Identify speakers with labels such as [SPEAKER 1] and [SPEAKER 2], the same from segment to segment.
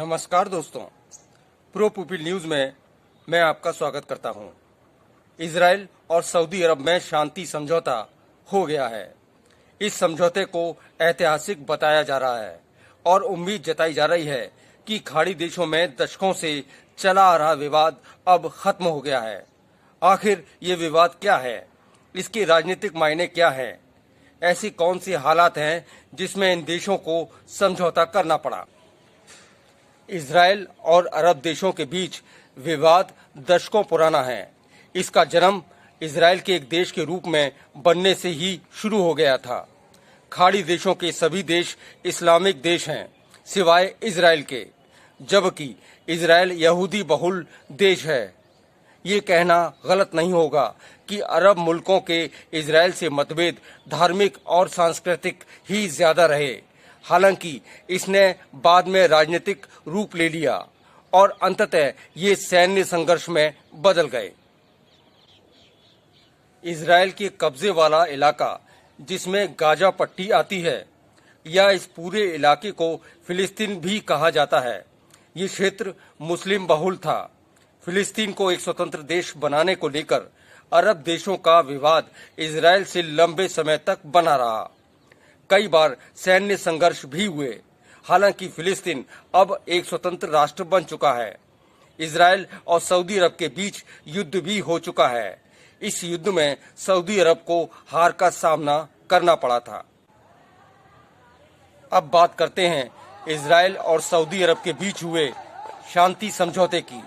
[SPEAKER 1] नमस्कार दोस्तों, pro people news में मैं आपका स्वागत करता हूं। इजराइल और सऊदी अरब में शांति समझौता हो गया है। इस समझौते को ऐतिहासिक बताया जा रहा है और उम्मीद जताई जा रही है कि खाड़ी देशों में दशकों से चला आ रहा विवाद अब खत्म हो गया है। आखिर ये विवाद क्या है, इसके राजनीतिक मायने क्या हैं, ऐसी कौन सी हालात हैं जिसमें इन देशों को समझौता करना पड़ा। इजराइल और अरब देशों के बीच विवाद दशकों पुराना है। इसका जन्म इजराइल के एक देश के रूप में बनने से ही शुरू हो गया था। खाड़ी देशों के सभी देश इस्लामिक देश हैं सिवाय इजराइल के, जबकि इजराइल यहूदी बहुल देश है। ये कहना गलत नहीं होगा कि अरब मुल्कों के इजराइल से मतभेद धार्मिक और सांस्कृतिक ही ज्यादा रहे। हालांकि इसने बाद में राजनीतिक रूप ले लिया और अंततः ये सैन्य संघर्ष में बदल गए। इजराइल के कब्जे वाला इलाका जिसमें गाजा पट्टी आती है या इस पूरे इलाके को फिलिस्तीन भी कहा जाता है, ये क्षेत्र मुस्लिम बहुल था। फिलिस्तीन को एक स्वतंत्र देश बनाने को लेकर अरब देशों का विवाद इजराइल से लंबे समय तक बना रहा। कई बार सैन्य संघर्ष भी हुए। हालांकि फिलिस्तीन अब एक स्वतंत्र राष्ट्र बन चुका है। इजराइल और सऊदी अरब के बीच युद्ध भी हो चुका है। इस युद्ध में सऊदी अरब को हार का सामना करना पड़ा था। अब बात करते हैं इजराइल और सऊदी अरब के बीच हुए शांति समझौते की।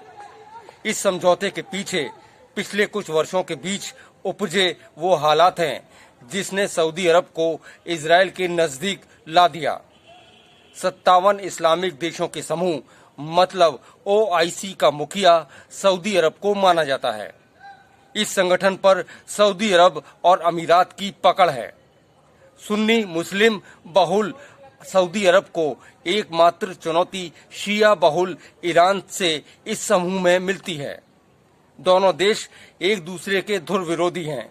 [SPEAKER 1] इस समझौते के पीछे पिछले कुछ वर्षों के बीच उपजे वो हालात हैं जिसने सऊदी अरब को इजराइल के नजदीक ला दिया। 57 इस्लामिक देशों के समूह मतलब OIC का मुखिया सऊदी अरब को माना जाता है। इस संगठन पर सऊदी अरब और अमीरात की पकड़ है। सुन्नी मुस्लिम बहुल सऊदी अरब को एकमात्र चुनौती शिया बहुल ईरान से इस समूह में मिलती है। दोनों देश एक दूसरे के धुर विरोधी हैं।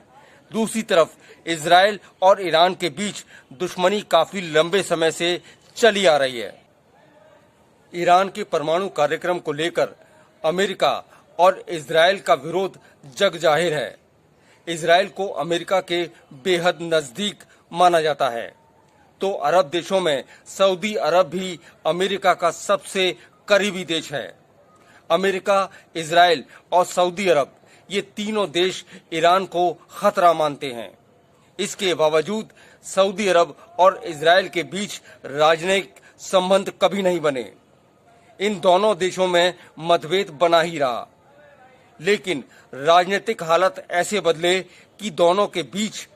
[SPEAKER 1] दूसरी तरफ इजराइल और ईरान के बीच दुश्मनी काफी लंबे समय से चली आ रही है। ईरान के परमाणु कार्यक्रम को लेकर अमेरिका और इजराइल का विरोध जग जाहिर है। इजराइल को अमेरिका के बेहद नजदीक माना जाता है, तो अरब देशों में सऊदी अरब भी अमेरिका का सबसे करीबी देश है। अमेरिका, इजराइल और सऊदी अरब ये तीनों देश ईरान को खतरा मानते हैं। इसके बावजूद सऊदी अरब और इजराइल के बीच राजनयिक संबंध कभी नहीं बने। इन दोनों देशों में मतभेद बना ही रहा, लेकिन राजनीतिक हालत ऐसे बदले कि दोनों के बीच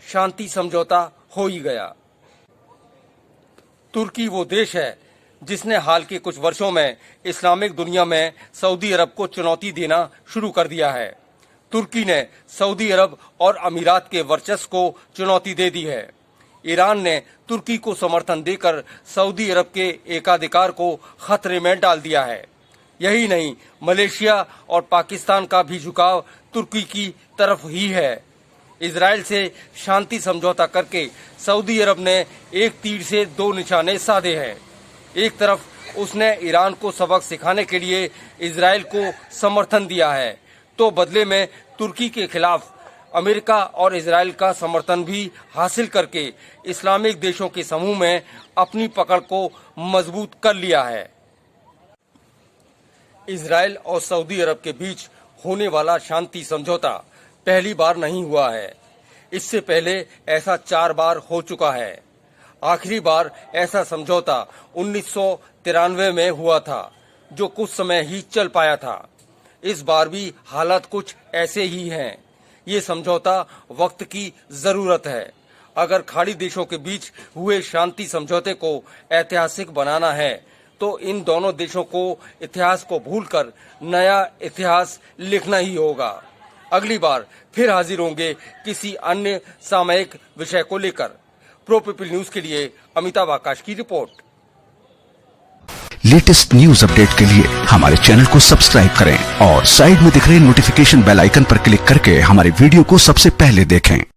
[SPEAKER 1] शांति समझौता हो ही गया। तुर्की वो देश है जिसने हाल के कुछ वर्षों में इस्लामिक दुनिया में सऊदी अरब को चुनौती देना शुरू कर दिया है। तुर्की ने सऊदी अरब और अमीरात के वर्चस्व को चुनौती दे दी है। ईरान ने तुर्की को समर्थन देकर सऊदी अरब के एकाधिकार को खतरे में डाल दिया है। यही नहीं, मलेशिया और पाकिस्तान का भी झुकाव तुर्की की तरफ ही है। इजराइल से शांति समझौता करके सऊदी अरब ने एक तीर से दो निशाने साधे हैं। एक तरफ उसने ईरान को सबक सिखाने के लिए इजराइल को समर्थन दिया है, तो बदले में तुर्की के खिलाफ अमेरिका और इजराइल का समर्थन भी हासिल करके इस्लामिक देशों के समूह में अपनी पकड़ को मजबूत कर लिया है। इजराइल और सऊदी अरब के बीच होने वाला शांति समझौता पहली बार नहीं हुआ है। इससे पहले ऐसा 4 बार हो चुका है। आखिरी बार ऐसा समझौता 1993 में हुआ था, जो कुछ समय ही चल पाया था। इस बार भी हालात कुछ ऐसे ही हैं। ये समझौता वक्त की जरूरत है। अगर खाड़ी देशों के बीच हुए शांति समझौते को ऐतिहासिक बनाना है, तो इन दोनों देशों को इतिहास को भूलकर नया इतिहास लिखना ही होगा। अगली बार फिर हाजिर होंगे किसी अन्य सामयिक विषय को लेकर। प्रो पीपल न्यूज के लिए अमिताभ आकाश की रिपोर्ट।
[SPEAKER 2] लेटेस्ट न्यूज अपडेट के लिए हमारे चैनल को सब्सक्राइब करें और साइड में दिख रहे नोटिफिकेशन बेल आइकन पर क्लिक करके हमारे वीडियो को सबसे पहले देखें।